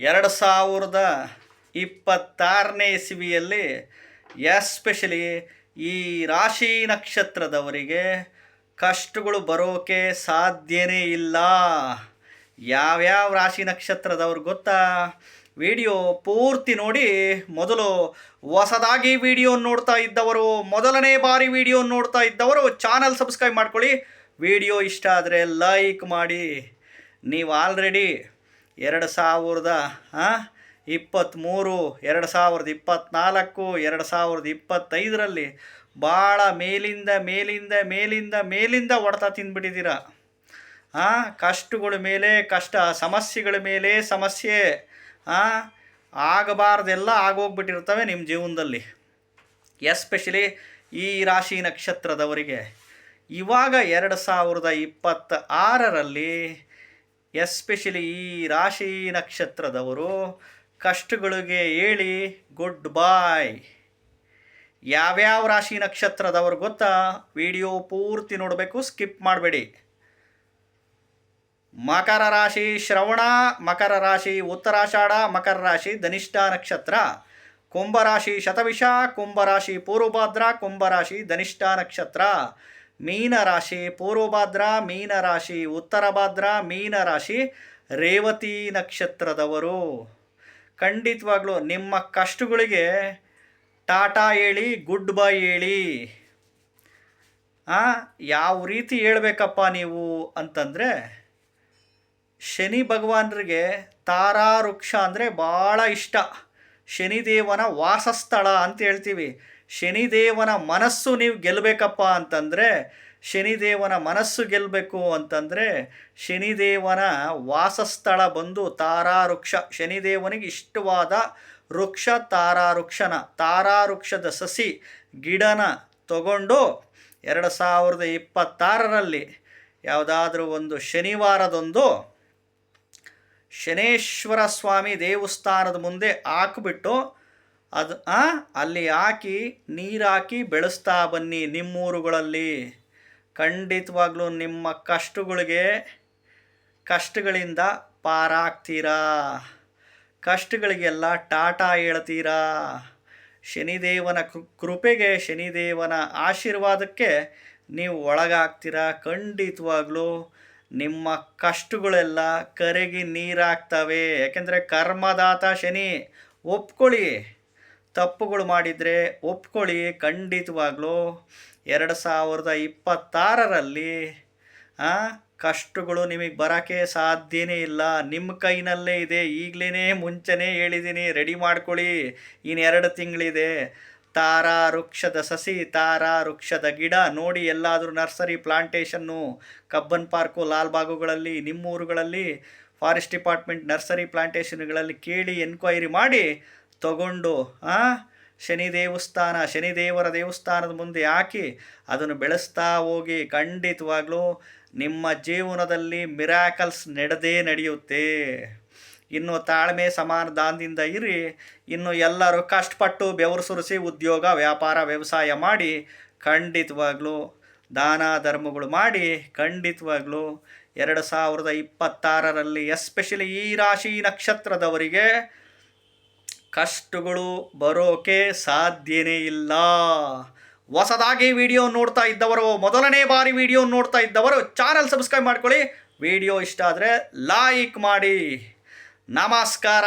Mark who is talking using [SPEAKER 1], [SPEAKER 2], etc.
[SPEAKER 1] 2026ನೇ ಇಸವಿಯಲ್ಲಿ especially ಈ ರಾಶಿ ನಕ್ಷತ್ರದವರಿಗೆ ಕಷ್ಟಗಳು ಬರೋಕೆ ಸಾಧ್ಯನೇ ಇಲ್ಲ. ಯಾವ್ಯಾವ ರಾಶಿ ನಕ್ಷತ್ರದವ್ರು ಗೊತ್ತಾ? ವಿಡಿಯೋ ಪೂರ್ತಿ ನೋಡಿ. ಮೊದಲು ಹೊಸದಾಗಿ ವಿಡಿಯೋ ನೋಡ್ತಾ ಇದ್ದವರು, ಮೊದಲನೇ ಬಾರಿ ವಿಡಿಯೋ ನೋಡ್ತಾ ಇದ್ದವರು ಚಾನಲ್ ಸಬ್ಸ್ಕ್ರೈಬ್ ಮಾಡ್ಕೊಳ್ಳಿ. ವಿಡಿಯೋ ಇಷ್ಟ ಆದರೆ ಲೈಕ್ ಮಾಡಿ. ನೀವು ಆಲ್ರೆಡಿ 2023, 2024, 2025ರಲ್ಲಿ ಭಾಳ ಮೇಲಿಂದ ಹೊಡೆತ ತಿಂದ್ಬಿಟ್ಟಿದ್ದೀರ. ಕಷ್ಟಗಳ ಮೇಲೆ ಕಷ್ಟ, ಸಮಸ್ಯೆಗಳ ಮೇಲೆ ಸಮಸ್ಯೆ, ಆಗಬಾರ್ದೆಲ್ಲ ಆಗೋಗ್ಬಿಟ್ಟಿರ್ತವೆ ನಿಮ್ಮ ಜೀವನದಲ್ಲಿ. ಎಸ್ಪೆಷಲಿ ಈ ರಾಶಿ ನಕ್ಷತ್ರದವರಿಗೆ ಇವಾಗ 2026ರಲ್ಲಿ ಎಸ್ಪೆಷಲಿ ಈ ರಾಶಿ ನಕ್ಷತ್ರದವರು ಕಷ್ಟಗಳಿಗೆ ಹೇಳಿ ಗುಡ್ ಬಾಯ್. ಯಾವ್ಯಾವ ರಾಶಿ ನಕ್ಷತ್ರದವರು ಗೊತ್ತಾ? ವಿಡಿಯೋ ಪೂರ್ತಿ ನೋಡಬೇಕು, ಸ್ಕಿಪ್ ಮಾಡಬೇಡಿ. ಮಕರ ರಾಶಿ ಶ್ರವಣ, ಮಕರ ರಾಶಿ ಉತ್ತರಾಷಾಢ, ಮಕರ ರಾಶಿ ಧನಿಷ್ಠ ನಕ್ಷತ್ರ. ಕುಂಭರಾಶಿ ಶತವಿಷ, ಕುಂಭರಾಶಿ ಪೂರ್ವಭಾದ್ರ, ಕುಂಭರಾಶಿ ಧನಿಷ್ಠ ನಕ್ಷತ್ರ. ಮೀನರಾಶಿ ಪೂರ್ವಭಾದ್ರ, ಮೀನರಾಶಿ ಉತ್ತರಭಾದ್ರ, ಮೀನರಾಶಿ ರೇವತಿ ನಕ್ಷತ್ರದವರು. ಖಂಡಿತವಾಗ್ಲೂ ನಿಮ್ಮ ಕಷ್ಟಗಳಿಗೆ ಟಾಟಾ ಹೇಳಿ, ಗುಡ್ ಬೈ ಹೇಳಿ. ಯಾವ ರೀತಿ ಹೇಳ್ಬೇಕಪ್ಪ ನೀವು ಅಂತಂದರೆ, ಶನಿ ಭಗವಾನರಿಗೆ ತಾರಾ ವೃಕ್ಷ ಅಂದರೆ ಭಾಳ ಇಷ್ಟ. ಶನಿದೇವನ ವಾಸಸ್ಥಳ ಅಂತ ಹೇಳ್ತೀವಿ. ಶನಿದೇವನ ಮನಸ್ಸು ನೀವು ಗೆಲ್ಲಬೇಕಪ್ಪ ಅಂತಂದರೆ, ಶನಿದೇವನ ಮನಸ್ಸು ಗೆಲ್ಲಬೇಕು ಅಂತಂದರೆ ಶನಿದೇವನ ವಾಸಸ್ಥಳ ಬಂದು ತಾರಾ ವೃಕ್ಷ. ಶನಿದೇವನಿಗೆ ಇಷ್ಟವಾದ ವೃಕ್ಷ ತಾರಾ ವೃಕ್ಷನ, ತಾರಾ ವೃಕ್ಷದ ಸಸಿ ಗಿಡನ ತಗೊಂಡು 2026ರಲ್ಲಿ ಯಾವುದಾದ್ರೂ ಒಂದು ಶನಿವಾರದೊಂದು ಶನೇಶ್ವರ ಸ್ವಾಮಿ ದೇವಸ್ಥಾನದ ಮುಂದೆ ಹಾಕಿಬಿಟ್ಟು ಅಲ್ಲಿ ಹಾಕಿ ನೀರು ಹಾಕಿ ಬೆಳೆಸ್ತಾ ಬನ್ನಿ ನಿಮ್ಮೂರುಗಳಲ್ಲಿ. ಖಂಡಿತವಾಗ್ಲೂ ನಿಮ್ಮ ಕಷ್ಟಗಳಿಂದ ಪಾರಾಗ್ತೀರಾ. ಕಷ್ಟಗಳಿಗೆಲ್ಲ ಟಾಟಾ ಹೇಳ್ತೀರಾ. ಶನಿದೇವನ ಕೃಪೆಗೆ, ಶನಿದೇವನ ಆಶೀರ್ವಾದಕ್ಕೆ ನೀವು ಒಳಗಾಗ್ತೀರಾ. ಖಂಡಿತವಾಗ್ಲೂ ನಿಮ್ಮ ಕಷ್ಟಗಳೆಲ್ಲ ಕರಗಿ ನೀರಾಗ್ತವೆ. ಯಾಕೆಂದರೆ ಕರ್ಮದಾತ ಶನಿ. ಒಪ್ಕೊಳ್ಳಿ, ತಪ್ಪುಗಳು ಮಾಡಿದರೆ ಒಪ್ಕೊಳ್ಳಿ. ಖಂಡಿತವಾಗ್ಲೂ 2026ರಲ್ಲಿ ಕಷ್ಟಗಳು ನಿಮಗೆ ಬರೋಕ್ಕೆ ಸಾಧ್ಯನೇ ಇಲ್ಲ. ನಿಮ್ಮ ಕೈನಲ್ಲೇ ಇದೆ. ಈಗಲೇ ಮುಂಚೆನೇ ಹೇಳಿದ್ದೀನಿ, ರೆಡಿ ಮಾಡ್ಕೊಳ್ಳಿ. ಇನ್ನು 2 ತಿಂಗಳಿದೆ. ತಾರಾ ವೃಕ್ಷದ ಸಸಿ, ತಾರಾ ವೃಕ್ಷದ ಗಿಡ ನೋಡಿ. ಎಲ್ಲಾದರೂ ನರ್ಸರಿ, ಪ್ಲಾಂಟೇಶನ್ನು, ಕಬ್ಬನ್ ಪಾರ್ಕು, ಲಾಲ್ಬಾಗುಗಳಲ್ಲಿ, ನಿಮ್ಮೂರುಗಳಲ್ಲಿ ಫಾರೆಸ್ಟ್ ಡಿಪಾರ್ಟ್ಮೆಂಟ್ ನರ್ಸರಿ ಪ್ಲಾಂಟೇಶನ್ಗಳಲ್ಲಿ ಕೇಳಿ ಎನ್ಕ್ವೈರಿ ಮಾಡಿ ತಗೊಂಡು ಶನಿದೇವರ ದೇವಸ್ಥಾನದ ಮುಂದೆ ಹಾಕಿ ಅದನ್ನು ಬೆಳೆಸ್ತಾ ಹೋಗಿ. ಖಂಡಿತವಾಗ್ಲೂ ನಿಮ್ಮ ಜೀವನದಲ್ಲಿ ಮಿರಾಕಲ್ಸ್ ನಡೆಯುತ್ತೆ. ಇನ್ನು ತಾಳ್ಮೆ ಸಮಾಧಾನದಿಂದ ಇರಿ. ಇನ್ನು ಎಲ್ಲರೂ ಕಷ್ಟಪಟ್ಟು ಬೆವರು ಸುರಿಸಿ ಉದ್ಯೋಗ, ವ್ಯಾಪಾರ, ವ್ಯವಸಾಯ ಮಾಡಿ ಖಂಡಿತವಾಗ್ಲೂ ದಾನ ಧರ್ಮಗಳು ಮಾಡಿ. ಖಂಡಿತವಾಗ್ಲೂ 2026ರಲ್ಲಿ ಎಸ್ಪೆಷಲಿ ಈ ರಾಶಿ ನಕ್ಷತ್ರದವರಿಗೆ ಕಷ್ಟಗಳು ಬರೋಕೆ ಸಾಧ್ಯನೇ ಇಲ್ಲ. ಹೊಸದಾಗಿ ವಿಡಿಯೋ ನೋಡ್ತಾ ಇದ್ದವರು, ಮೊದಲನೇ ಬಾರಿ ವಿಡಿಯೋ ನೋಡ್ತಾ ಇದ್ದವರು ಚಾನಲ್ ಸಬ್ಸ್ಕ್ರೈಬ್ ಮಾಡ್ಕೊಳ್ಳಿ. ವಿಡಿಯೋ ಇಷ್ಟ ಆದರೆ ಲೈಕ್ ಮಾಡಿ. ನಮಸ್ಕಾರ.